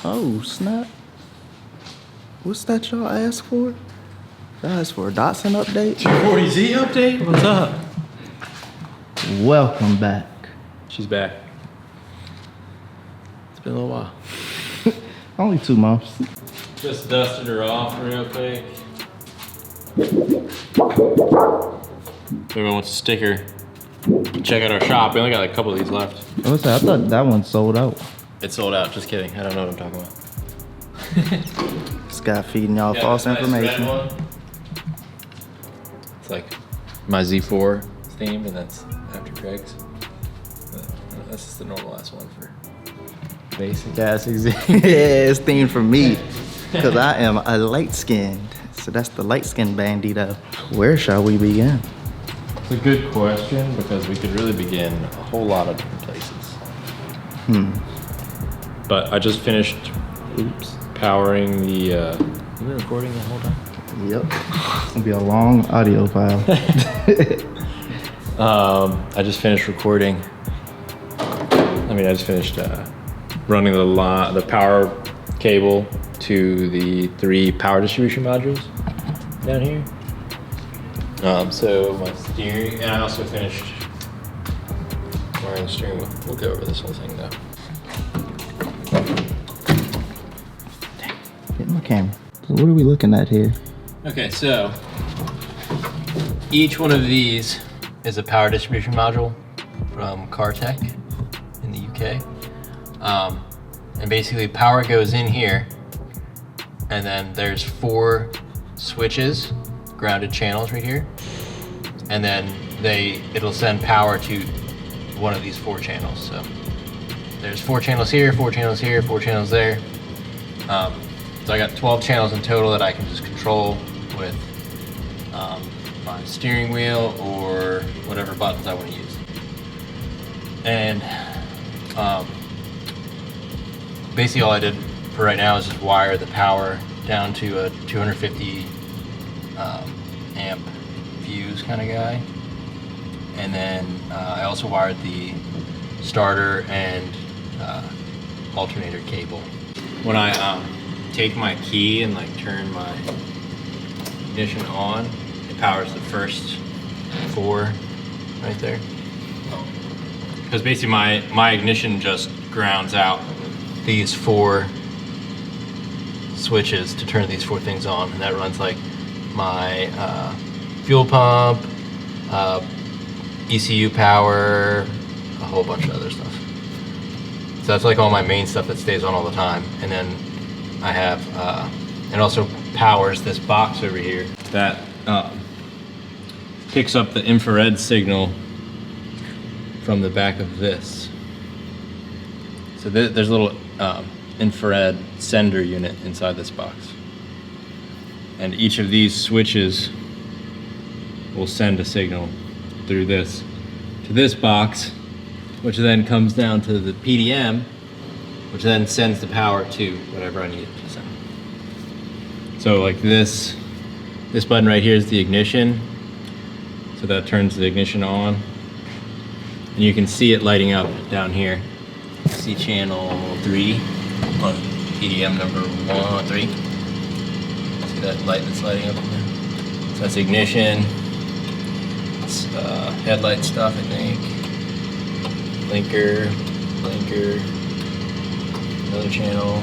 Oh, snap. What's that y'all asked for? Y'all asked for a Datsun update? 240Z update? What's up? Welcome back. She's back. It's been a little while. Only 2 months. Just dusted her off real quick. Everyone wants a sticker. Check out our shop. We only got like a couple of these left. What's that? I thought that one sold out. It's sold out. Just kidding. I don't know what I'm talking about. This guy feeding y'all false information. It's like my Z4 themed, and that's after Craig's. But that's just the normal ass one for basic ass exam. Yeah, it's themed for me. Because I am a light skinned. So that's the light skinned Bandito. Where shall we begin? It's a good question because we could really begin a whole lot of different places. But I just finished powering the, you been recording the whole time? Yep. It's gonna be a long audio file. I just finished recording. I just finished running the power cable to the 3 power distribution modules down here. So my steering, and I also finished wiring the steering wheel. We'll go over this whole thing though. Get my camera. So what are we looking at here? Okay, so each one of these is a power distribution module from CarTech in the UK. And basically power goes in here, and then there's 4 switches, grounded channels right here, and then it'll send power to one of these 4 channels. So there's 4 channels here, 4 channels here, 4 channels there. So I got 12 channels in total that I can just control with my steering wheel or whatever buttons I want to use. And basically all I did for right now is just wire the power down to a 250 amp fuse kind of guy. And then I also wired the starter and alternator cable. When I take my key and like turn my ignition on, it powers the first 4 right there. Because basically my ignition just grounds out these 4 switches to turn these 4 things on, and that runs like my fuel pump, ECU power, a whole bunch of other stuff. So that's like all my main stuff that stays on all the time. And then I have, it also powers this box over here that picks up the infrared signal from the back of this. So there's a little infrared sender unit inside this box. And each of these switches will send a signal through this to this box, which then comes down to the PDM, which then sends the power to whatever I need it to send. So like this button right here is the ignition. So that turns the ignition on. And you can see it lighting up down here. See channel 3 on PDM number 3. See that light that's lighting up in there? So that's ignition. It's headlight stuff, I think. Blinker, another channel.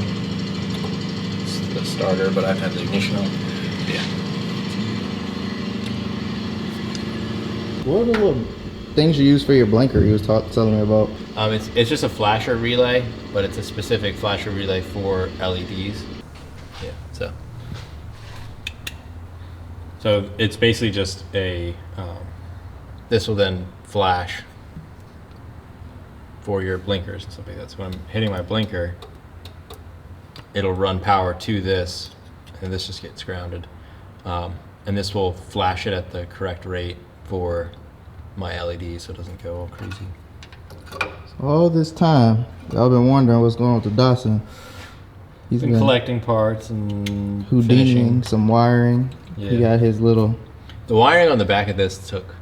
It's the starter, but I've had the ignition on. Yeah. What are the little things you use for your blinker you was telling me about? It's just a flasher relay, but it's a specific flasher relay for LEDs. Yeah, so it's basically just a, this will then flash for your blinkers and stuff like that. So when I'm hitting my blinker, it'll run power to this, and this just gets grounded. And this will flash it at the correct rate for my LED so it doesn't go all crazy. All this time, y'all been wondering what's going on with the Datsun. He's been collecting parts and finishing some wiring. Yeah. He got his little... The wiring on the back of this took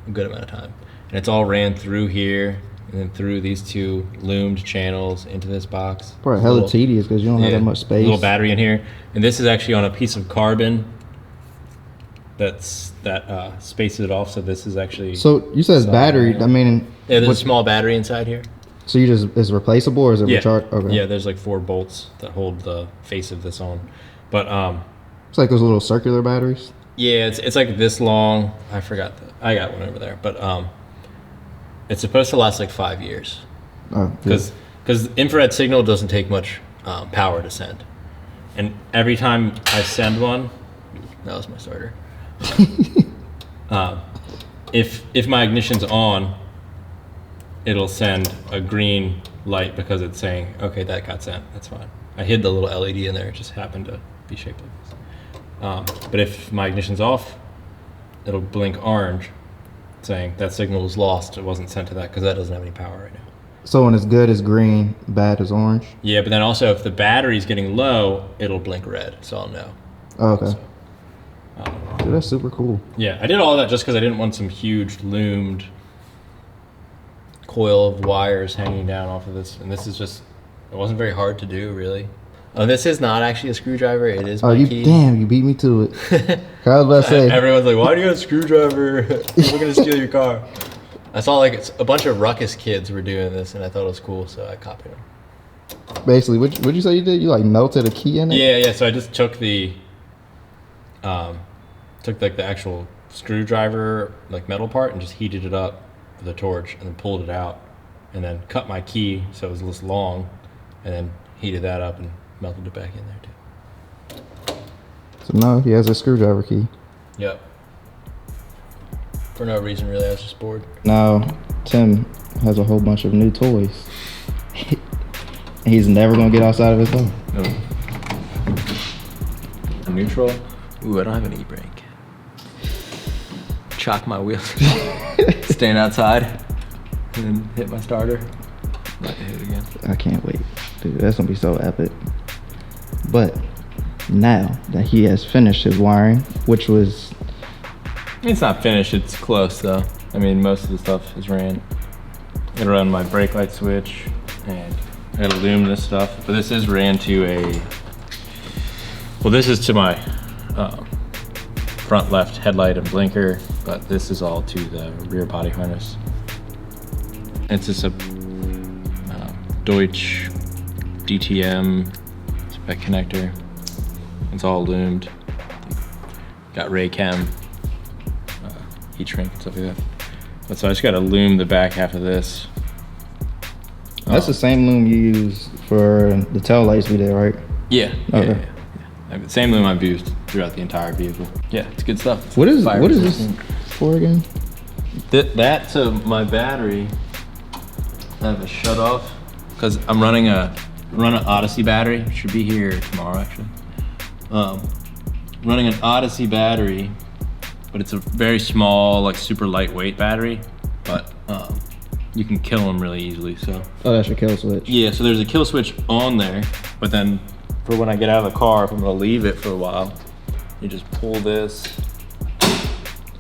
a good amount of time. And it's all ran through here and then through these two loomed channels into this box. Probably hella tedious because you don't have that much space. Little battery in here, and this is actually on a piece of carbon that spaces it off. So this is actually. So you said it's battery. I mean, yeah, there's a small battery inside here. So you just is replaceable or is it rechargeable? Okay. Yeah, there's like 4 bolts that hold the face of this on, but it's like those little circular batteries. Yeah, it's like this long. I forgot I got one over there, but it's supposed to last like 5 years. Oh, because infrared signal doesn't take much power to send, and every time I send one, that was my starter. If my ignition's on, it'll send a green light because it's saying, okay, that got sent. That's fine. I hid the little LED in there. It just happened to be shaped like this. But if my ignition's off, it'll blink orange, saying that signal was lost. It wasn't sent to that because that doesn't have any power right now. So when it's good, it's green. Bad is orange. Yeah, but then also if the battery's getting low, it'll blink red, so I'll know. Oh, okay. So, dude, that's super cool. Yeah, I did all that just because I didn't want some huge loomed coil of wires hanging down off of this. And this is just, it wasn't very hard to do, really. Oh, this is not actually a screwdriver. It is my key. Damn, you beat me to it. I was about to say. Everyone's like, why do you have a screwdriver? We're going to steal your car. I saw like a bunch of ruckus kids were doing this, and I thought it was cool, so I copied them. Basically, what'd you say you did? You like melted a key in it? Yeah. So I just took the, like the actual screwdriver, like metal part, and just heated it up with a torch, and then pulled it out, and then cut my key so it was this long, and then heated that up and melted it back in there too. So now he has a screwdriver key. Yep. For no reason really, I was just bored. Now Tim has a whole bunch of new toys. He's never gonna get outside of his home. No. A neutral? Ooh, I don't have an e-brake. Chock my wheels. Stand outside and then hit my starter. Might hit it again. I can't wait. Dude, that's gonna be so epic. But now that he has finished his wiring, which was... It's not finished, it's close though. I mean, most of the stuff is ran. I gotta run my brake light switch, and I gotta loom this stuff. But this is ran to a... Well, this is to my front left headlight and blinker, but this is all to the rear body harness. It's just a Deutsch DTM spec connector. It's all loomed. Got Raychem, heat shrink and stuff like that. But so I just got to loom the back half of this. That's the same loom you use for the tail lights we did, right? Yeah. Okay. Yeah. The same loom I've used throughout the entire vehicle. Yeah, it's good stuff. It's What is fire this resistant. for again? That to my battery, I have a shut off because I'm running an Odyssey battery. It should be here tomorrow actually. Running an Odyssey battery, but it's a very small, like super lightweight battery, but you can kill them really easily. So. Oh, that's your kill switch. Yeah, so there's a kill switch on there, but then for when I get out of the car, if I'm gonna leave it for a while, you just pull this,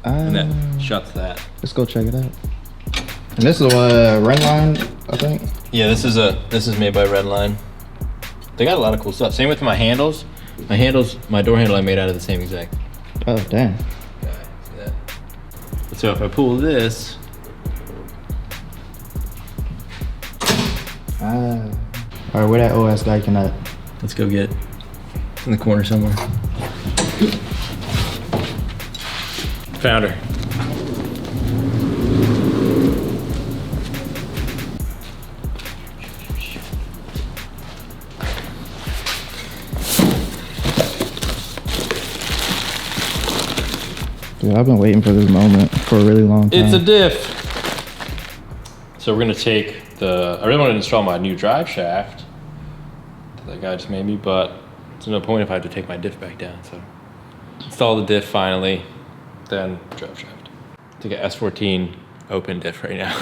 and that shuts that. Let's go check it out. And this is a Redline, I think. Yeah, this is made by Redline. They got a lot of cool stuff. Same with my handles. My door handle I made out of the same exact. Oh, damn. See that? So if I pull this, all right, where that OS guy can at? let's go get it. It's in the corner somewhere. Found her. Dude, I've been waiting for this moment for a really long time. It's a diff. So we're gonna take I really want to install my new drive shaft that guy just made me, but there's no point if I have to take my diff back down. So install the diff finally, then drive shaft. Take an S14 open diff right now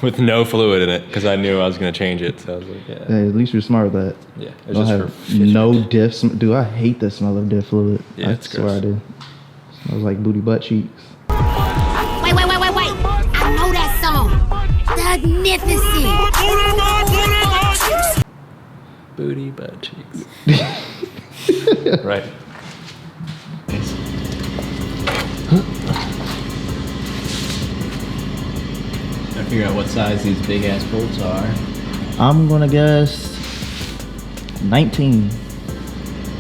with no fluid in it because I knew I was gonna change it. So I was like, yeah. Hey, at least you're smart with that. Yeah, it's Don't just have for no diff. Dude, I hate the smell of diff fluid. Yeah, I it's swear gross. I do. Smells like booty butt cheeks. Wait. I know that song. magnificent. Booty butt cheeks. Right. I figure out what size these big ass bolts are. I'm gonna guess 19.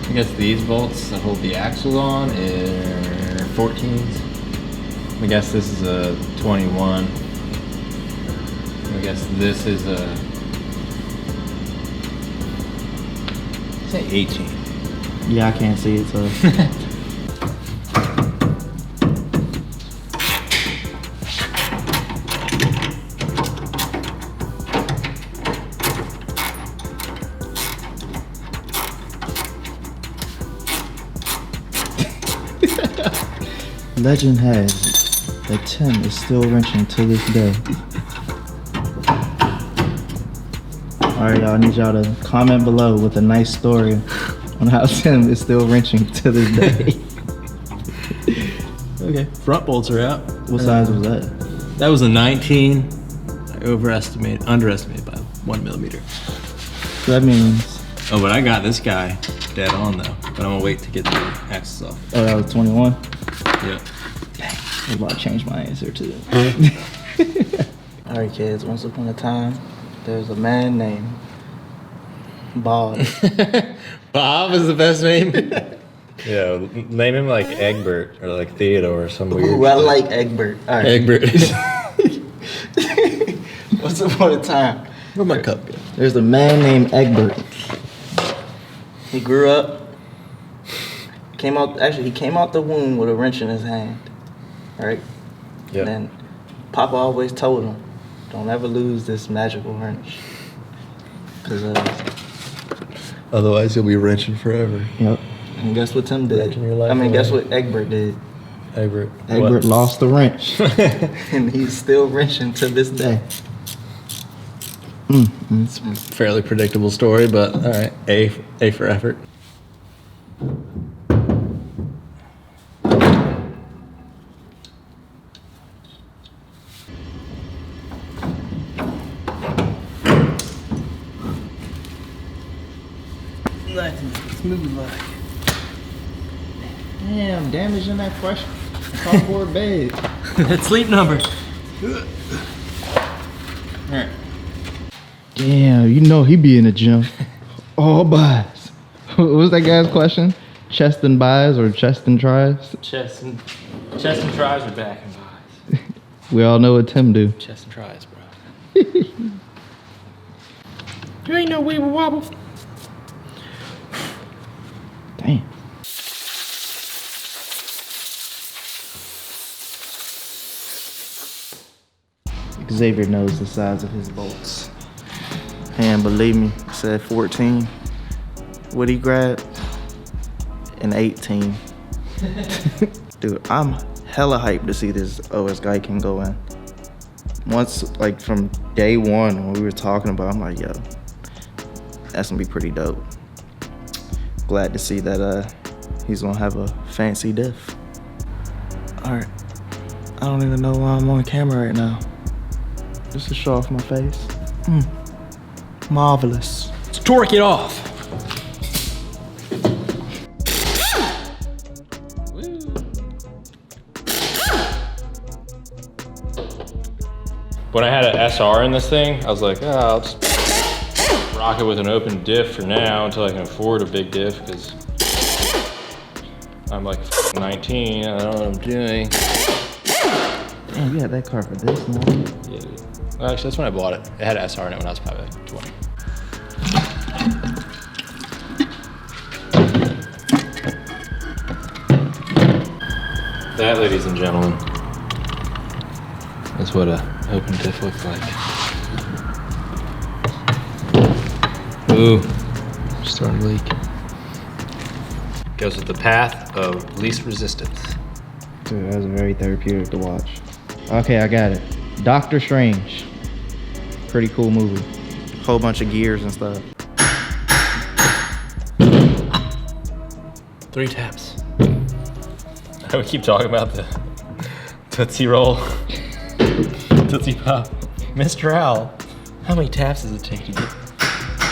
I guess these bolts that hold the axles on are 14s. I guess this is a 21. I guess this is a, say 18. Yeah, I can't see it, so. Legend has it that Tim is still wrenching to this day. Alright, y'all, I need y'all to comment below with a nice story on how Tim is still wrenching to this day. Okay, front bolts are out. What size was that? That was a 19. I underestimated by 1 millimeter. So that means, Oh, but I got this guy dead on though. But I'm gonna wait to get the axles off. oh, that was 21? Yep. I'm about to change my answer too. Alright kids, once upon a time, there's a man named Bob. Bob is the best name. Yeah, name him like Egbert or like Theodore or some weird. Ooh, I like Egbert. Alright. Egbert. Once upon a time, Where'd my cup go? there's a man named Egbert. He grew up, he came out the womb with a wrench in his hand. Right? Yeah. And then Papa always told him, don't ever lose this magical wrench. Cause Otherwise, you'll be wrenching forever. yep. And guess what Tim did? Wrenching your life Guess away. what Egbert did? Egbert. Egbert lost the wrench. And he's still wrenching to this day. It's a fairly predictable story, but all right. A for effort. Smooth like. Damn, damage in that fresh cardboard bed. That sleep number. Alright. Damn, you know he be in the gym. All buys. What was that guy's question? Chest and buys or chest and tries? Chest and tries are back and buys. We all know what Tim do. Chest and tries, bro. You ain't no weeble wobble. Damn. Xavier knows the size of his bolts. And believe me, I said 14. What'd he grab? An 18. Dude, I'm hella hyped to see this OS guy can go in. Once, like from day one when we were talking about it, I'm like, yo, that's gonna be pretty dope. Glad to see that he's gonna have a fancy diff. Alright, I don't even know why I'm on camera right now. Just to show off my face. Marvelous. Let's torque it off. When I had an SR in this thing, I was like, oh, I'll just rock it with an open diff for now until I can afford a big diff, because I'm like 19, I don't know what I'm doing. Damn, you had that car for this long? Yeah, dude. Well, actually, that's when I bought it. It had SR in it when I was probably like 20. That, ladies and gentlemen, is what a open diff looks like. Ooh, starting to leak. Goes with the path of least resistance. Dude, that was very therapeutic to watch. Okay, I got it. Doctor Strange. Pretty cool movie. Whole bunch of gears and stuff. 3 taps. We keep talking about the Tootsie Roll. Tootsie Pop. Mr. Owl, how many taps does it take to get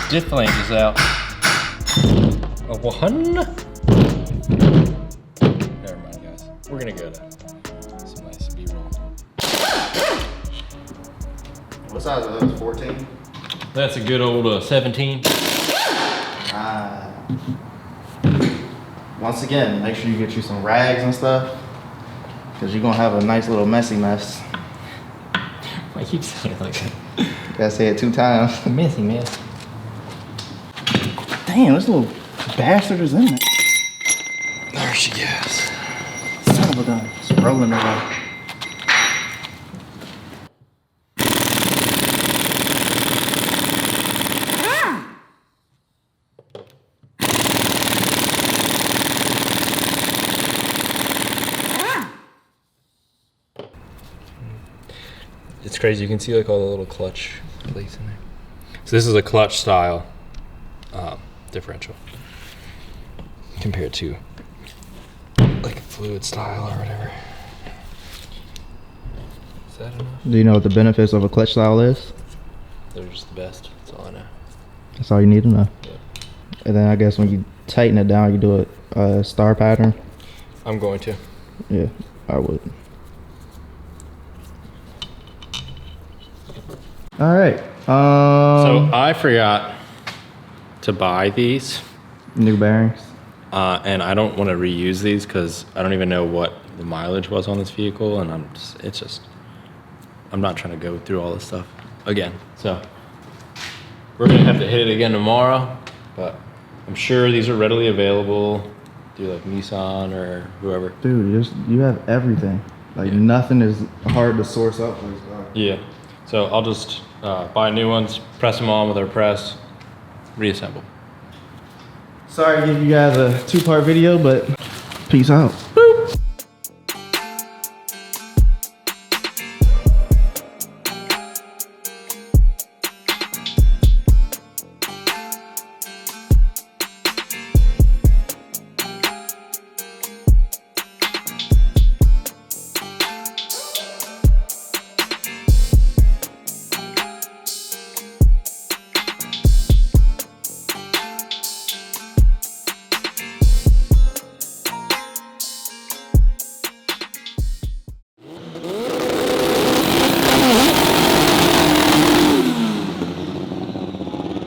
diff flanges out? A one? Never mind, guys. We're gonna go to some nice B-roll. What size are those? 14? That's a good old 17. Once again, make sure you get you some rags and stuff, because you're gonna have a nice little messy mess. I keep saying it like that. Gotta say it 2 times. Messy mess. Damn, this little bastard is in there. There she goes. Son of a gun. It's rolling around. It's crazy. You can see like all the little clutch plates in there. So this is a clutch style differential compared to like a fluid style or whatever. Is that enough? Do you know what the benefits of a clutch style is? They're just the best. That's all I know. That's all you need to know. Yeah. And then I guess when you tighten it down, you do a star pattern. I'm going to. Yeah, I would. All right. So I forgot to buy these. New bearings. And I don't want to reuse these because I don't even know what the mileage was on this vehicle, and I'm not trying to go through all this stuff again. So we're gonna have to hit it again tomorrow, but I'm sure these are readily available through like Nissan or whoever. Dude, you have everything. Like nothing is hard to source up for this car. Yeah. So I'll just buy new ones, press them on with our press, reassemble. Sorry to give you guys a 2-part video, but peace out.